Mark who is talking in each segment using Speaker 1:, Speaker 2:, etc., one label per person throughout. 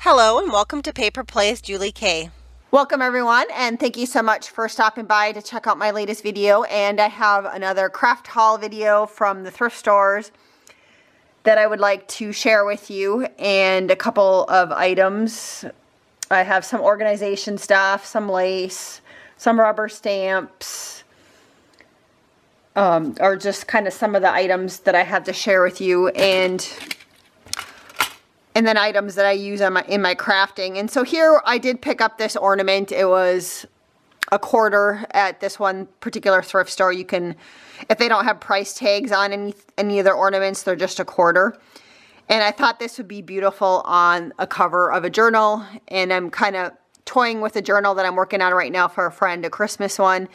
Speaker 1: Hello and welcome to Paper Plays Julie K.
Speaker 2: Welcome everyone, and thank you so much for stopping by to check out my latest video. And I have another craft haul video from the thrift stores that I would like to share with you, and a couple of items. I have some organization stuff, some lace, some rubber stamps, or just kind of some of the items that I have to share with you, and then items that I use in my crafting. And so here I did pick up this ornament. It was a quarter at this one particular thrift store. You can, if they don't have price tags on any of their ornaments, they're just a quarter. And I thought this would be beautiful on a cover of a journal. And I'm kind of toying with a journal that I'm working on right now for a friend, a Christmas one.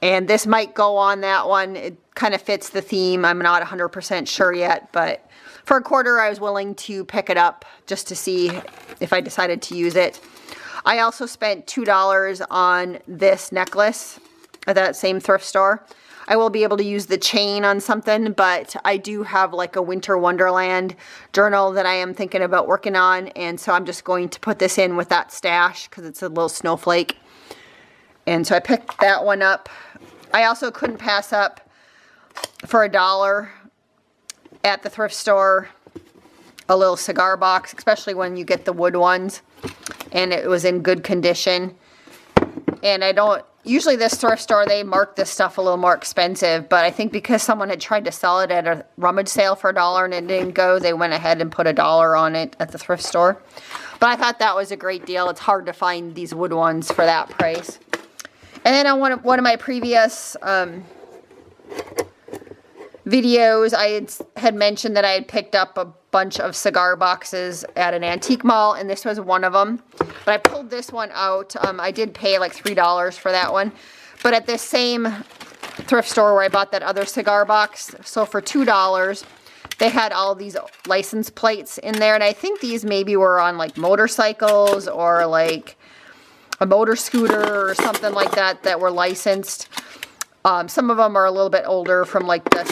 Speaker 2: And this might go on that one. It kind of fits the theme. I'm not 100% sure yet, but for a quarter I was willing to pick it up just to see if I decided to use it. I also spent $2 on this necklace at that same thrift store. I will be able to use the chain on something, but I do have like a Winter Wonderland journal that I am thinking about working on, and so I'm just going to put this in with that stash because it's a little snowflake. And so I picked that one up. I also couldn't pass up, for $1 at the thrift store, a little cigar box, especially when you get the wood ones, and it was in good condition. And I don't, usually this thrift store, they mark this stuff a little more expensive, but I think because someone had tried to sell it at a rummage sale for $1 and it didn't go, they went ahead and put $1 on it at the thrift store. But I thought that was a great deal. It's hard to find these wood ones for that price. And then on one of my previous videos, I had mentioned that I had picked up a bunch of cigar boxes at an antique mall, and this was one of them. But I pulled this one out. I did pay like $3 for that one. But at this same thrift store where I bought that other cigar box, so for $2, they had all these license plates in there. And I think these maybe were on like motorcycles or like a motor scooter or something like that that were licensed. Some of them are a little bit older, from like the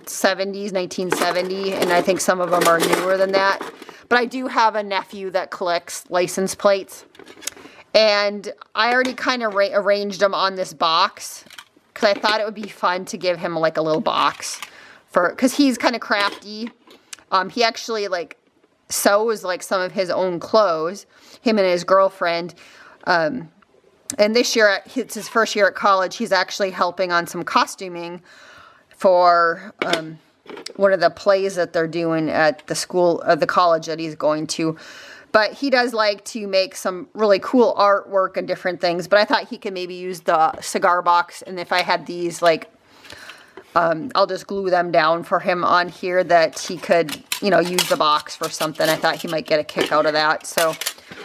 Speaker 2: 70s, 1970, and I think some of them are newer than that. But I do have a nephew that collects license plates, and I already kind of arranged them on this box because I thought it would be fun to give him like a little box because he's kind of crafty. He actually like sews like some of his own clothes, him and his girlfriend. And this year, it's his first year at college, he's actually helping on some costuming for one of the plays that they're doing at the school, the college that he's going to. But he does like to make some really cool artwork and different things. But I thought he could maybe use the cigar box, and if I had these, like, I'll just glue them down for him on here, that he could, you know, use the box for something. I thought he might get a kick out of that. So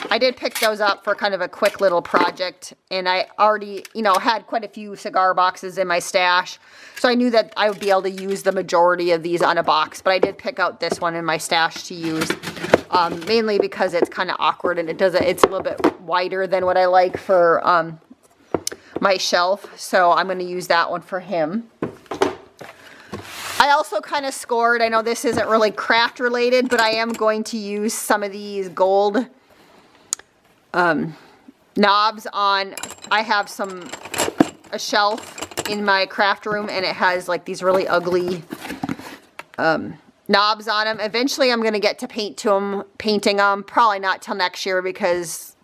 Speaker 2: I did pick those up for kind of a quick little project, and I already, you know, had quite a few cigar boxes in my stash, so I knew that I would be able to use the majority of these on a box. But I did pick out this one in my stash to use, mainly because it's kind of awkward, and it's a little bit wider than what I like for my shelf, so I'm going to use that one for him. I also kind of scored, I know this isn't really craft related, but I am going to use some of these gold knobs on. I have a shelf in my craft room, and it has like these really ugly knobs on them. Eventually I'm going to get to painting them, probably not till next year because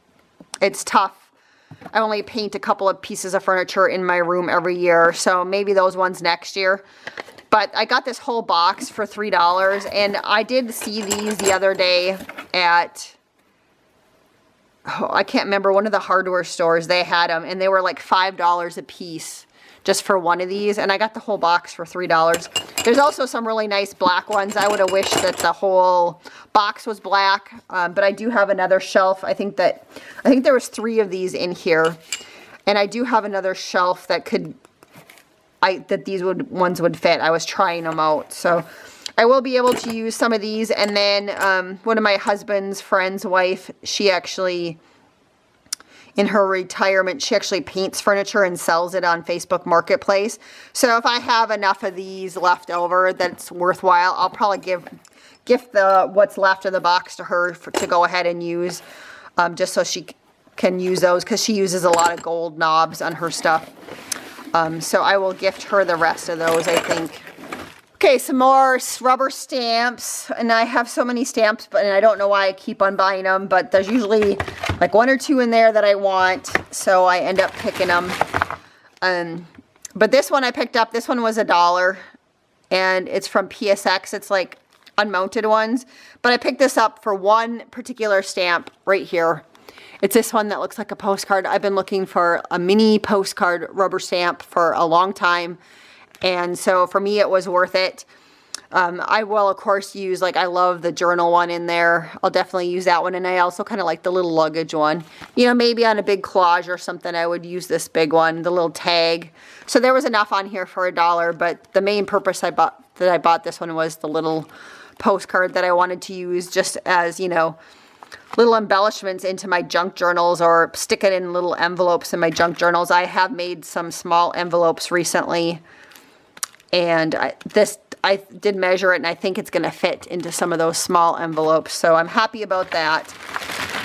Speaker 2: it's tough. I only paint a couple of pieces of furniture in my room every year, so maybe those ones next year. But I got this whole box for $3, and I did see these the other day at, I can't remember, one of the hardware stores. They had them, and they were like $5 a piece just for one of these, and I got the whole box for $3. There's also some really nice black ones. I would have wished that the whole box was black, but I do have another shelf. I think there was 3 of these in here, and I do have another shelf that these ones would fit. I was trying them out, so I will be able to use some of these. And then one of my husband's friend's wife, she actually, in her retirement, she actually paints furniture and sells it on Facebook Marketplace. So if I have enough of these left over that's worthwhile, I'll probably gift what's left of the box to her to go ahead and use, just so she can use those, because she uses a lot of gold knobs on her stuff. So I will gift her the rest of those, I think. Okay, some more rubber stamps, and I have so many stamps, and I don't know why I keep on buying them, but there's usually like 1 or 2 in there that I want, so I end up picking them. But this one I picked up, this one was $1, and it's from PSX. It's like unmounted ones, but I picked this up for one particular stamp right here. It's this one that looks like a postcard. I've been looking for a mini postcard rubber stamp for a long time, and so for me it was worth it. I will of course use, like, I love the journal one in there. I'll definitely use that one, and I also kind of like the little luggage one. You know, maybe on a big collage or something I would use this big one, the little tag. So there was enough on here for $1, but the main purpose I bought this one was the little postcard that I wanted to use just as, you know, little embellishments into my junk journals, or stick it in little envelopes in my junk journals. I have made some small envelopes recently, and I did measure it, and I think it's going to fit into some of those small envelopes, so I'm happy about that.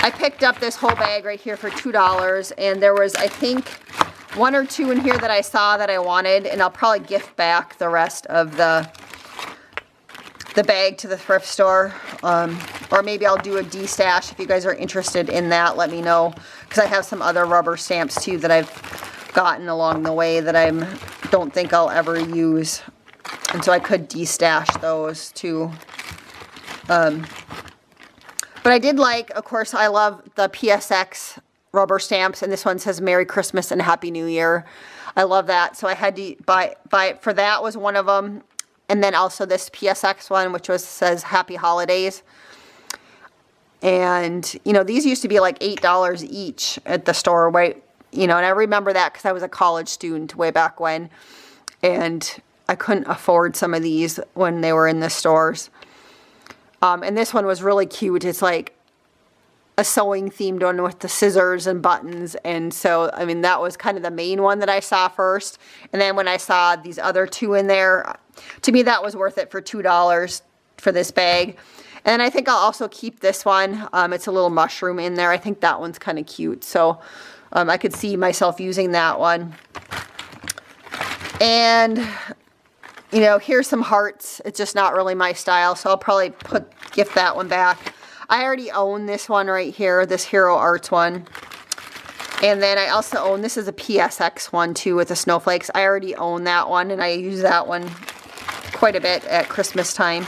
Speaker 2: I picked up this whole bag right here for $2, and there was, I think, 1 or 2 in here that I saw that I wanted, and I'll probably gift back the rest of the bag to the thrift store, or maybe I'll do a D-stash. If you guys are interested in that, let me know, because I have some other rubber stamps too that I've gotten along the way that I don't think I'll ever use, and so I could D-stash those too. But I did like, of course, I love the PSX rubber stamps, and this one says Merry Christmas and Happy New Year. I love that, so I had to buy it for that, was one of them. And then also this PSX one, which says Happy Holidays. And, you know, these used to be like $8 each at the store, right? You know, and I remember that because I was a college student way back when. And I couldn't afford some of these when they were in the stores. And this one was really cute. It's like a sewing themed one with the scissors and buttons, and so I mean that was kind of the main one that I saw first, and then when I saw these other 2 in there, to me that was worth it for $2 for this bag. And I think I'll also keep this one. It's a little mushroom in there. I think that one's kind of cute, so I could see myself using that one. And you know, here's some hearts. It's just not really my style, so I'll probably gift that one back. I already own this one right here, this Hero Arts one. And then I also own, this is a PSX one too with the snowflakes. I already own that one, and I use that one quite a bit at Christmas time.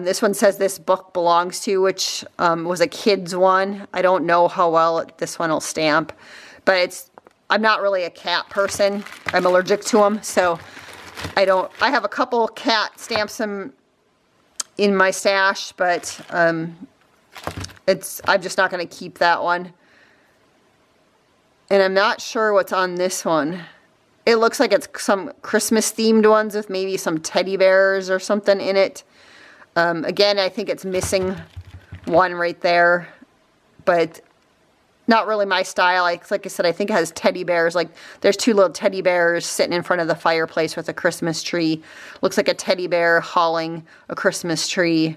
Speaker 2: This one says This Book Belongs To, which was a kid's one. I don't know how well this one will stamp, but I'm not really a cat person. I'm allergic to them, so I have a couple cat stamps in my stash, but I'm just not going to keep that one. And I'm not sure what's on this one. It looks like it's some Christmas themed ones with maybe some teddy bears or something in it. Again, I think it's missing one right there, but not really my style. Like I said, I think it has teddy bears. Like there's 2 little teddy bears sitting in front of the fireplace with a Christmas tree. Looks like a teddy bear hauling a Christmas tree.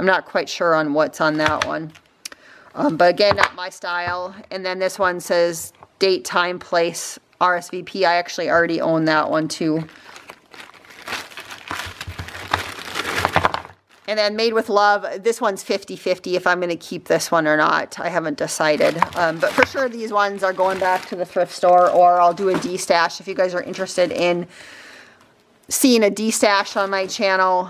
Speaker 2: I'm not quite sure on what's on that one. But again, not my style. And then this one says Date, Time, Place, RSVP. I actually already own that one too. And then Made with Love, this one's 50-50 if I'm going to keep this one or not. I haven't decided. But for sure these ones are going back to the thrift store, or I'll do a D-stash. If you guys are interested in seeing a D-stash on my channel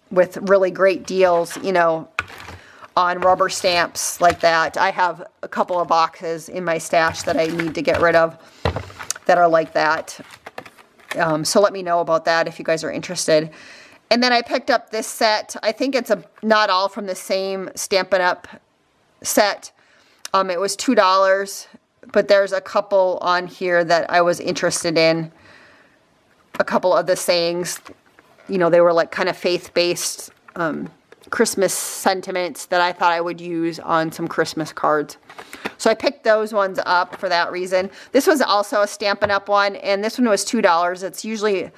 Speaker 2: with really great deals, you know, on rubber stamps like that. I have a couple of boxes in my stash that I need to get rid of that are like that. So let me know about that if you guys are interested. And then I picked up this set. I think it's not all from the same Stampin' Up! Set. It was $2, but there's a couple on here that I was interested in. A couple of the sayings, you know, they were like kind of faith-based Christmas sentiments that I thought I would use on some Christmas cards. So I picked those ones up for that reason. This was also a Stampin' Up! One, and this one was $2. It's usually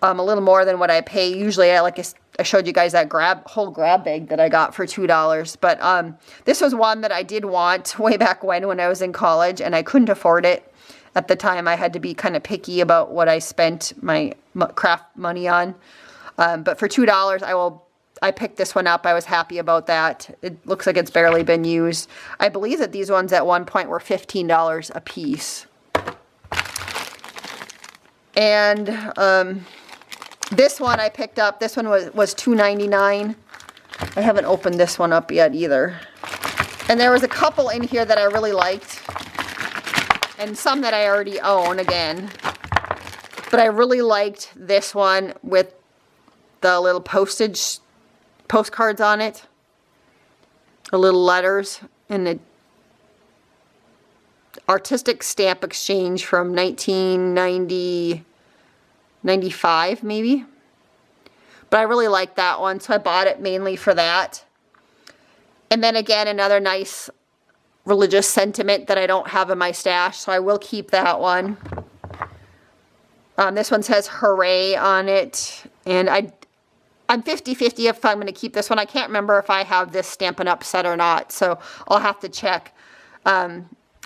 Speaker 2: a little more than what I pay. Usually, like I I showed you guys that whole grab bag that I got for $2. But this was one that I did want way back when I was in college, and I couldn't afford it. At the time, I had to be kind of picky about what I spent my craft money on. But for $2, I picked this one up. I was happy about that. It looks like it's barely been used. I believe that these ones at one point were $15 a piece. And this one I picked up. This one was $2.99. I haven't opened this one up yet either. And there was a couple in here that I really liked. And some that I already own again. But I really liked this one with the little postcards on it. The little letters. And the artistic stamp exchange from 1995 maybe. But I really liked that one, so I bought it mainly for that. And then again, another nice religious sentiment that I don't have in my stash, so I will keep that one. This one says hooray on it, and I'm 50-50 if I'm going to keep this one. I can't remember if I have this Stampin' Up set or not, so I'll have to check.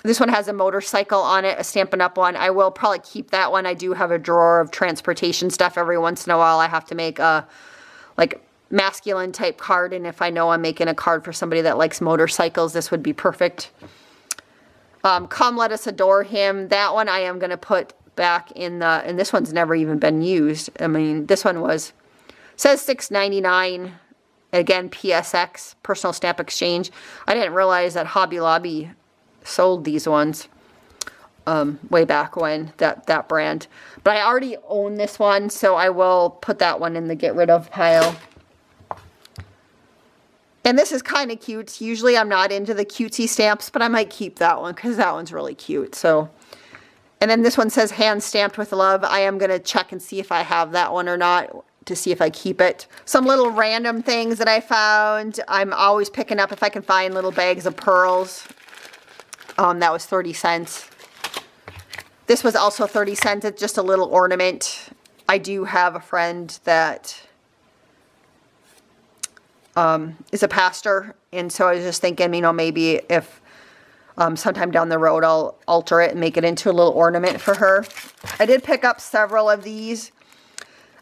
Speaker 2: This one has a motorcycle on it, a Stampin' Up one. I will probably keep that one. I do have a drawer of transportation stuff. Every once in a while I have to make a like masculine type card, and if I know I'm making a card for somebody that likes motorcycles, this would be perfect. Come Let Us Adore Him. That one I am going to put back in and this one's never even been used. I mean, this one says $6.99. Again, PSX, Personal Stamp Exchange. I didn't realize that Hobby Lobby sold these ones way back when, that brand. But I already own this one, so I will put that one in the get rid of pile. And this is kind of cute. Usually I'm not into the cutesy stamps, but I might keep that one because that one's really cute. So, and then this one says hand stamped with love. I am going to check and see if I have that one or not to see if I keep it. Some little random things that I found. I'm always picking up if I can find little bags of pearls. That was 30 cents. This was also 30 cents. It's just a little ornament. I do have a friend that is a pastor, and so I was just thinking, you know, maybe if sometime down the road I'll alter it and make it into a little ornament for her. I did pick up several of these.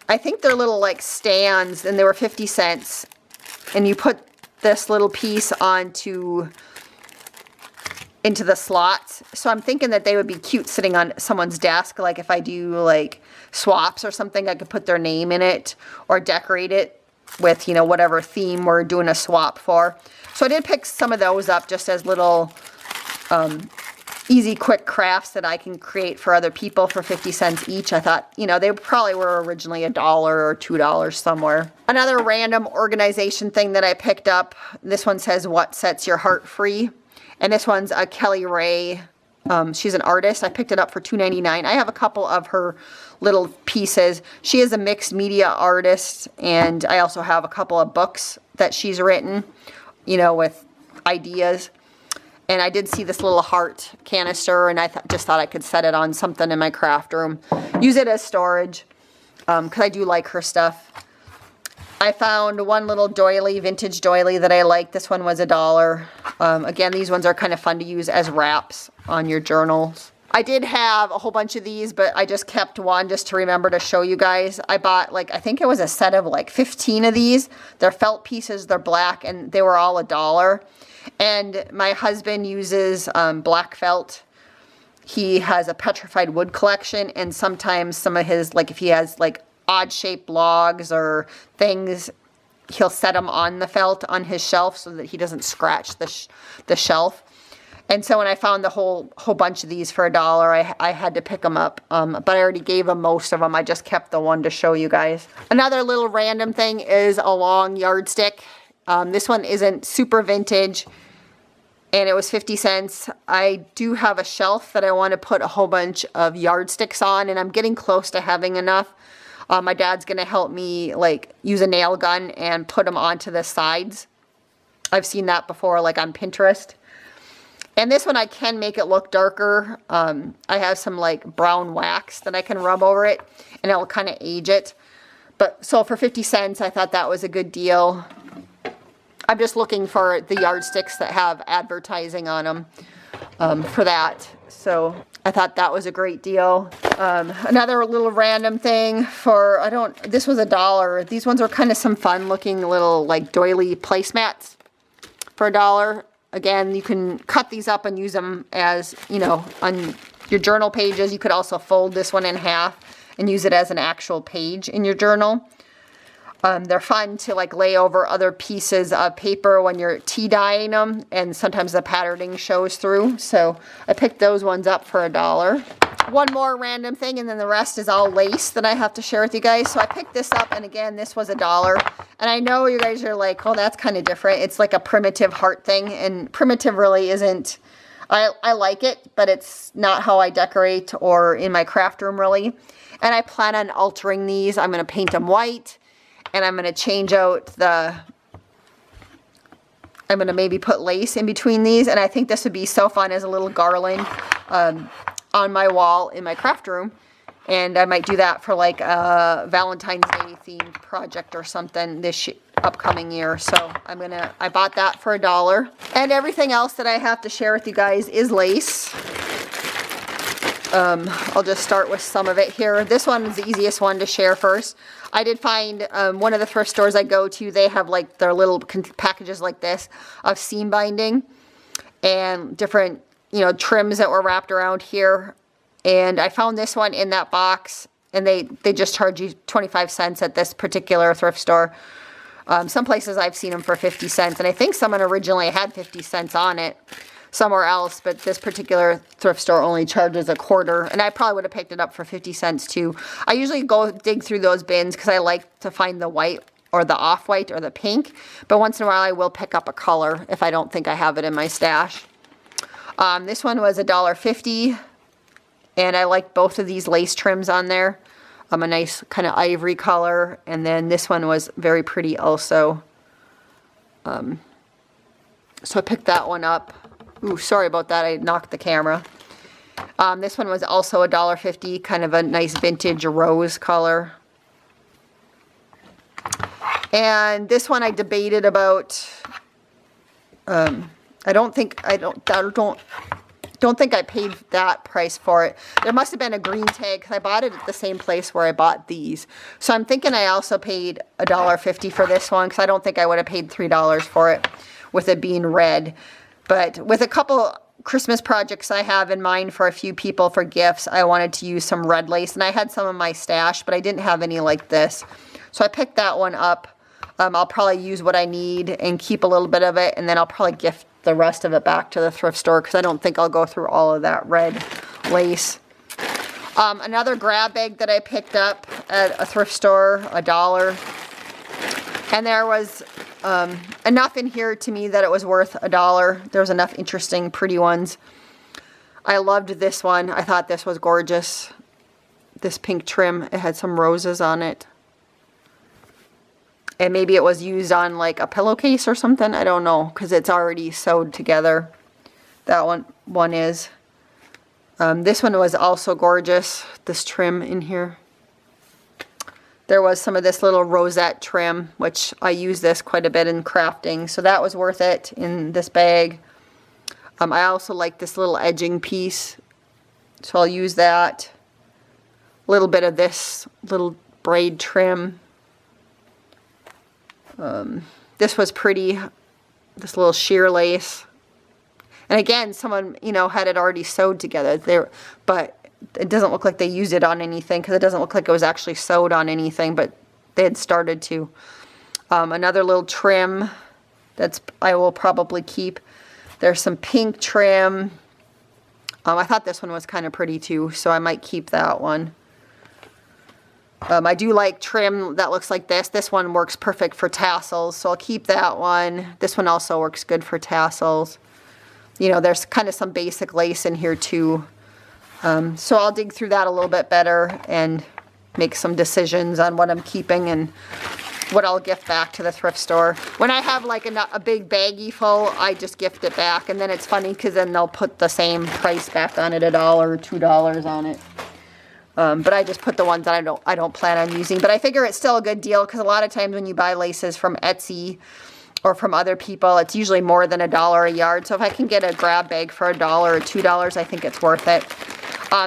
Speaker 2: I think they're little like stands, and they were 50 cents. And you put this little piece into the slots. So I'm thinking that they would be cute sitting on someone's desk. Like if I do like swaps or something, I could put their name in it or decorate it with, you know, whatever theme we're doing a swap for. So I did pick some of those up just as little easy, quick crafts that I can create for other people for 50 cents each. I thought, you know, they probably were originally $1 or $2 somewhere. Another random organization thing that I picked up. This one says, What Sets Your Heart Free? And this one's a Kelly Ray. She's an artist. I picked it up for $2.99. I have a couple of her little pieces. She is a mixed media artist, and I also have a couple of books that she's written, you know, with ideas. And I did see this little heart canister, and I just thought I could set it on something in my craft room. Use it as storage, because I do like her stuff. I found one little doily, vintage doily that I like. This one was $1. Again, these ones are kind of fun to use as wraps on your journals. I did have a whole bunch of these, but I just kept one just to remember to show you guys. I bought, like, I think it was a set of like 15 of these. They're felt pieces, they're black, and they were all $1. And my husband uses black felt. He has a petrified wood collection, and sometimes some of his, like if he has like odd shaped logs or things, he'll set them on the felt on his shelf so that he doesn't scratch the shelf. And so when I found the whole bunch of these for $1, I had to pick them up. But I already gave him most of them. I just kept the one to show you guys. Another little random thing is a long yardstick. This one isn't super vintage, and it was 50 cents. I do have a shelf that I want to put a whole bunch of yardsticks on, and I'm getting close to having enough. My dad's going to help me like use a nail gun and put them onto the sides. I've seen that before, like on Pinterest. And this one I can make it look darker. I have some like brown wax that I can rub over it, and it'll kind of age it. But so for 50 cents, I thought that was a good deal. I'm just looking for the yardsticks that have advertising on them for that. So I thought that was a great deal. Another little random thing for, this was $1. These ones are kind of some fun looking little like doily placemats for $1. Again, you can cut these up and use them as, you know, on your journal pages. You could also fold this one in half and use it as an actual page in your journal. They're fun to like lay over other pieces of paper when you're tea dyeing them, and sometimes the patterning shows through. So I picked those ones up for $1. One more random thing, and then the rest is all lace that I have to share with you guys. So I picked this up, and again, this was $1. And I know you guys are like, oh, that's kind of different. It's like a primitive heart thing, and primitive really isn't, I like it, but it's not how I decorate or in my craft room really. And I plan on altering these. I'm going to paint them white. And I'm going to change out I'm going to maybe put lace in between these. And I think this would be so fun as a little garland on my wall in my craft room. And I might do that for like a Valentine's Day themed project or something this upcoming year. So I bought that for $1. And everything else that I have to share with you guys is lace. I'll just start with some of it here. This one is the easiest one to share first. I did find one of the thrift stores I go to, they have like their little packages like this of seam binding and different, you know, trims that were wrapped around here. And I found this one in that box, and they just charge you 25 cents at this particular thrift store. Some places I've seen them for 50 cents, and I think someone originally had 50 cents on it somewhere else, but this particular thrift store only charges $0.25, and I probably would have picked it up for 50 cents too. I usually go dig through those bins because I like to find the white or the off-white or the pink, but once in a while I will pick up a color if I don't think I have it in my stash. This one was $1.50, and I like both of these lace trims on there. A nice kind of ivory color, and then this one was very pretty also. So I picked that one up. Ooh, sorry about that. I knocked the camera. This one was also $1.50, kind of a nice vintage rose color. And this one I debated about. I don't think I paid that price for it. There must have been a green tag because I bought it at the same place where I bought these. So I'm thinking I also paid $1.50 for this one because I don't think I would have paid $3 for it with it being red. But with a couple Christmas projects I have in mind for a few people for gifts, I wanted to use some red lace. And I had some in my stash, but I didn't have any like this. So I picked that one up. I'll probably use what I need and keep a little bit of it. And then I'll probably gift the rest of it back to the thrift store because I don't think I'll go through all of that red lace. Another grab bag that I picked up at a thrift store, $1. And there was enough in here to me that it was worth $1. There was enough interesting, pretty ones. I loved this one. I thought this was gorgeous. This pink trim. It had some roses on it. And maybe it was used on like a pillowcase or something. I don't know because it's already sewed together. That one is. This one was also gorgeous. This trim in here. There was some of this little rosette trim, which I use this quite a bit in crafting. So that was worth it in this bag. I also like this little edging piece. So I'll use that. A little bit of this little braid trim. This was pretty. This little sheer lace. And again, someone, you know, had it already sewed together there, but it doesn't look like they used it on anything because it doesn't look like it was actually sewed on anything, but they had started to. Another little trim I will probably keep. There's some pink trim. I thought this one was kind of pretty too, so I might keep that one. I do like trim that looks like this. This one works perfect for tassels, so I'll keep that one. This one also works good for tassels. You know, there's kind of some basic lace in here too. So I'll dig through that a little bit better and make some decisions on what I'm keeping and what I'll gift back to the thrift store. When I have like a big baggie full, I just gift it back. And then it's funny because then they'll put the same price back on it, $1 or $2 on it. But I just put the ones that I don't plan on using. But I figure it's still a good deal because a lot of times when you buy laces from Etsy or from other people, it's usually more than $1 a yard. So if I can get a grab bag for $1 or $2, I think it's worth it.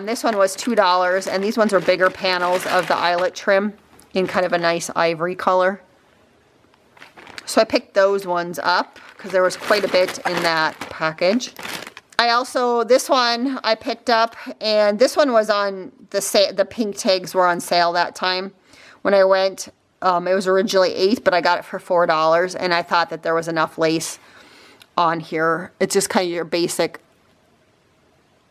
Speaker 2: This one was $2, and these ones are bigger panels of the eyelet trim in kind of a nice ivory color. So I picked those ones up because there was quite a bit in that package. This one I picked up, and this one was on the pink tags were on sale that time when I went. It was originally $8, but I got it for $4, and I thought that there was enough lace on here. It's just kind of your basic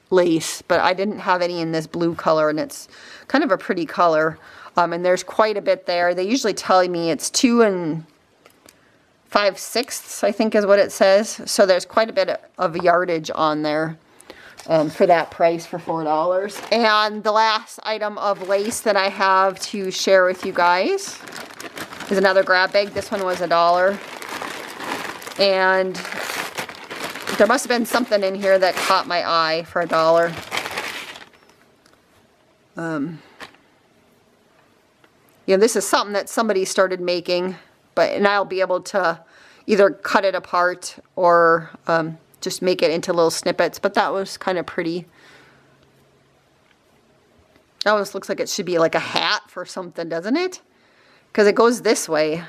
Speaker 2: lace, but I didn't have any in this blue color, and it's kind of a pretty color. And there's quite a bit there. They usually tell me it's 2 5/6, I think is what it says. So there's quite a bit of yardage on there for that price for $4. And the last item of lace that I have to share with you guys is another grab bag. This one was $1. And there must have been something in here that caught my eye for $1. You know, this is something that somebody started making, and I'll be able to either cut it apart or just make it into little snippets. But that was kind of pretty. That almost looks like it should be like a hat for something, doesn't it? Because it goes this way.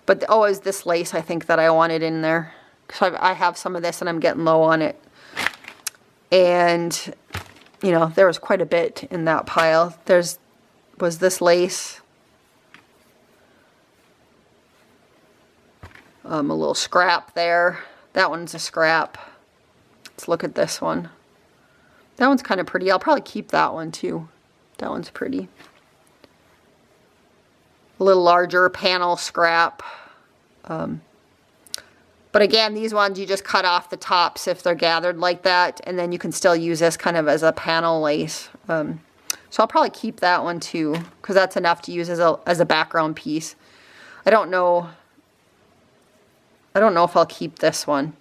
Speaker 2: But is this lace I think that I wanted in there. So I have some of this and I'm getting low on it. And, you know, there was quite a bit in that pile. Was this lace. A little scrap there. That one's a scrap. Let's look at this one. That one's kind of pretty. I'll probably keep that one too. That one's pretty. A little larger panel scrap. But again, these ones you just cut off the tops if they're gathered like that, and then you can still use this kind of as a panel lace. So I'll probably keep that one too, because that's enough to use as a background piece. I don't know if I'll keep this one.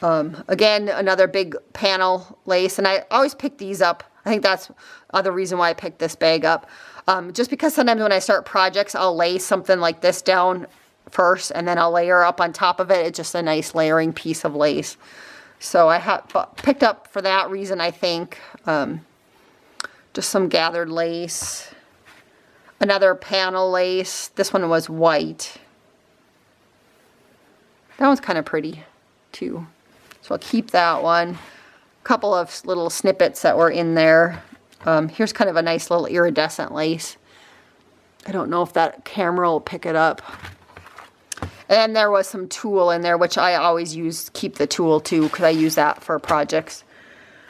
Speaker 2: Again, another big panel lace, and I always pick these up. I think that's the reason why I picked this bag up. Just because sometimes when I start projects, I'll lay something like this down first, and then I'll layer up on top of it. It's just a nice layering piece of lace. So I have picked up for that reason, I think. Just some gathered lace. Another panel lace. This one was white. That one's kind of pretty, too. So I'll keep that one. A couple of little snippets that were in there. Here's kind of a nice little iridescent lace. I don't know if that camera will pick it up. And there was some tulle in there, which I always keep the tulle too, because I use that for projects.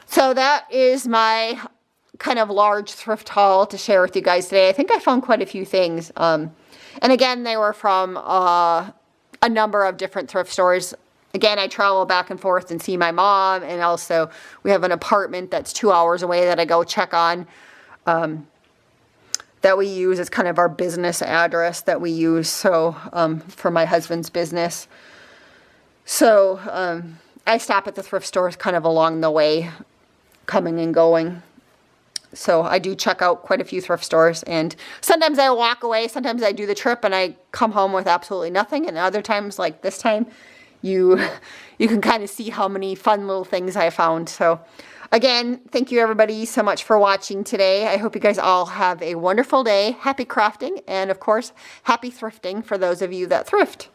Speaker 2: So that is my kind of large thrift haul to share with you guys today. I think I found quite a few things. And again, they were from a number of different thrift stores. Again, I travel back and forth and see my mom, and also we have an apartment that's 2 hours away that I go check on, that we use as kind of our business address that we use, so for my husband's business. So I stop at the thrift stores kind of along the way, coming and going. So I do check out quite a few thrift stores, and sometimes I walk away, sometimes I do the trip and I come home with absolutely nothing, and other times, like this time, you can kind of see how many fun little things I found. So again, thank you everybody so much for watching today. I hope you guys all have a wonderful day. Happy crafting, and of course, happy thrifting for those of you that thrift.